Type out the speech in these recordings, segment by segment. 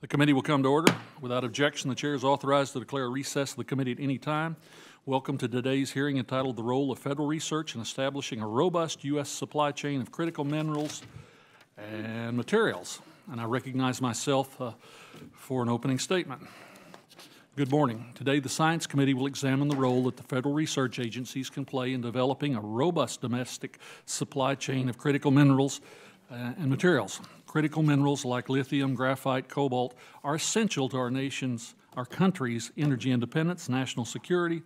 The committee will come to order. Without objection, the chair is authorized to declare a recess of the committee at any time. Welcome to today's hearing entitled The Role of Federal Research in Establishing a Robust U.S. Supply Chain of Critical Minerals and Materials. And I recognize myself for an opening statement. Good morning. Today, the Science Committee will examine the role that the federal research agencies can play in developing a robust domestic supply chain of critical minerals and materials. Critical minerals like lithium, graphite, cobalt are essential to our country's energy independence, national security,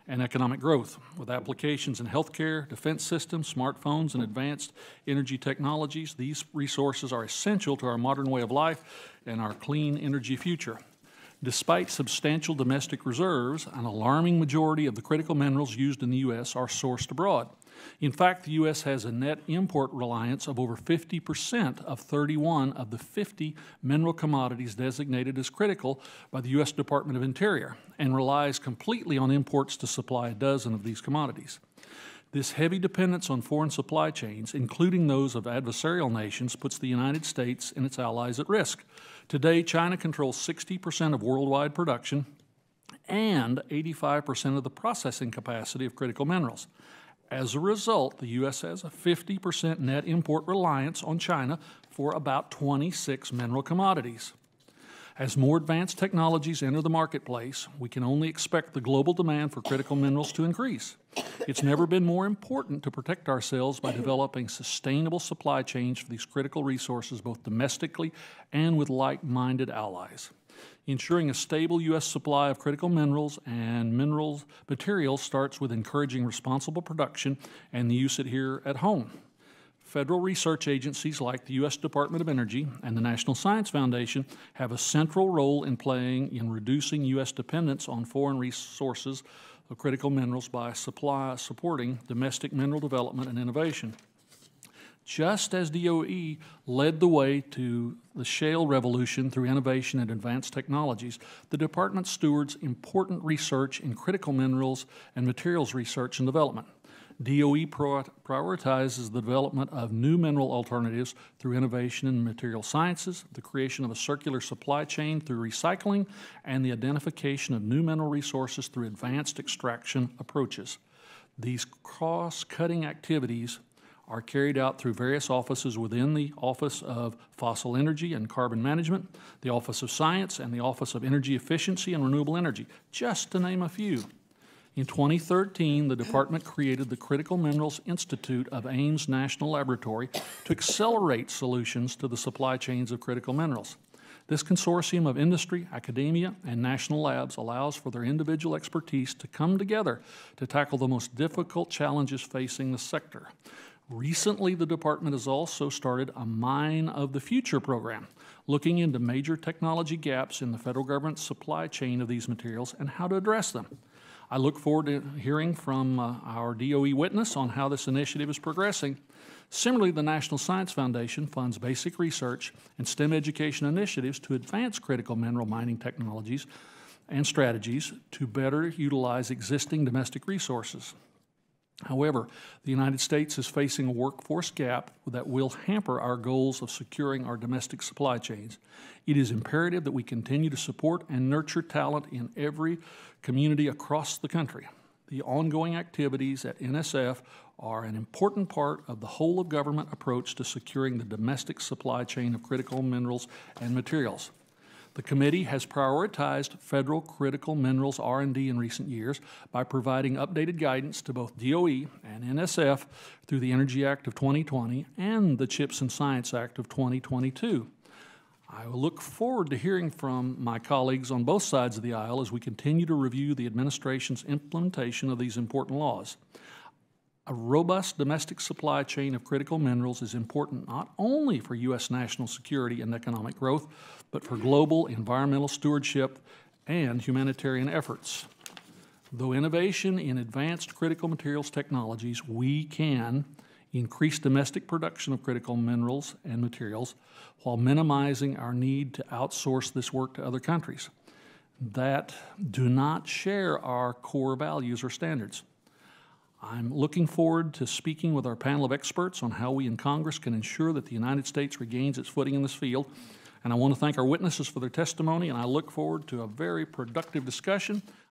and economic growth. With applications in healthcare, defense systems, smartphones, and advanced energy technologies, these resources are essential to our modern way of life and our clean energy future. Despite substantial domestic reserves, an alarming majority of the critical minerals used in the U.S. are sourced abroad. In fact, the U.S. has a net import reliance of over 50% of 31 of the 50 mineral commodities designated as critical by the U.S. Department of Interior, and relies completely on imports to supply a dozen of these commodities. This heavy dependence on foreign supply chains, including those of adversarial nations, puts the United States and its allies at risk. Today, China controls 60% of worldwide production and 85% of the processing capacity of critical minerals. As a result, the U.S. has a 50% net import reliance on China for about 26 mineral commodities. As more advanced technologies enter the marketplace, we can only expect the global demand for critical minerals to increase. It's never been more important to protect ourselves by developing sustainable supply chains for these critical resources, both domestically and with like-minded allies. Ensuring a stable U.S. supply of critical minerals and materials starts with encouraging responsible production and the use of it here at home. Federal research agencies like the U.S. Department of Energy and the National Science Foundation have a central role in playing in reducing U.S. dependence on foreign resources of critical minerals by supporting domestic mineral development and innovation. Just as DOE led the way to the shale revolution through innovation and advanced technologies, the department stewards important research in critical minerals and materials research and development. DOE prioritizes the development of new mineral alternatives through innovation in material sciences, the creation of a circular supply chain through recycling, and the identification of new mineral resources through advanced extraction approaches. These cross-cutting activities are carried out through various offices within the Office of Fossil Energy and Carbon Management, the Office of Science, and the Office of Energy Efficiency and Renewable Energy, just to name a few. In 2013, the department created the Critical Minerals Institute of Ames National Laboratory to accelerate solutions to the supply chains of critical minerals. This consortium of industry, academia, and national labs allows for their individual expertise to come together to tackle the most difficult challenges facing the sector. Recently, the department has also started a Mine of the Future program, looking into major technology gaps in the federal government's supply chain of these materials and how to address them. I look forward to hearing from our DOE witness on how this initiative is progressing. Similarly, the National Science Foundation funds basic research and STEM education initiatives to advance critical mineral mining technologies and strategies to better utilize existing domestic resources. However, the United States is facing a workforce gap that will hamper our goals of securing our domestic supply chains. It is imperative that we continue to support and nurture talent in every community across the country. The ongoing activities at NSF are an important part of the whole-of-government approach to securing the domestic supply chain of critical minerals and materials. The committee has prioritized federal critical minerals R&D in recent years by providing updated guidance to both DOE and NSF through the Energy Act of 2020 and the CHIPS and Science Act of 2022. I will look forward to hearing from my colleagues on both sides of the aisle as we continue to review the administration's implementation of these important laws. A robust domestic supply chain of critical minerals is important not only for U.S. national security and economic growth, but for global environmental stewardship and humanitarian efforts. Though innovation in advanced critical materials technologies, we can increase domestic production of critical minerals and materials while minimizing our need to outsource this work to other countries that do not share our core values or standards. I'm looking forward to speaking with our panel of experts on how we in Congress can ensure that the United States regains its footing in this field. And I want to thank our witnesses for their testimony, and I look forward to a very productive discussion.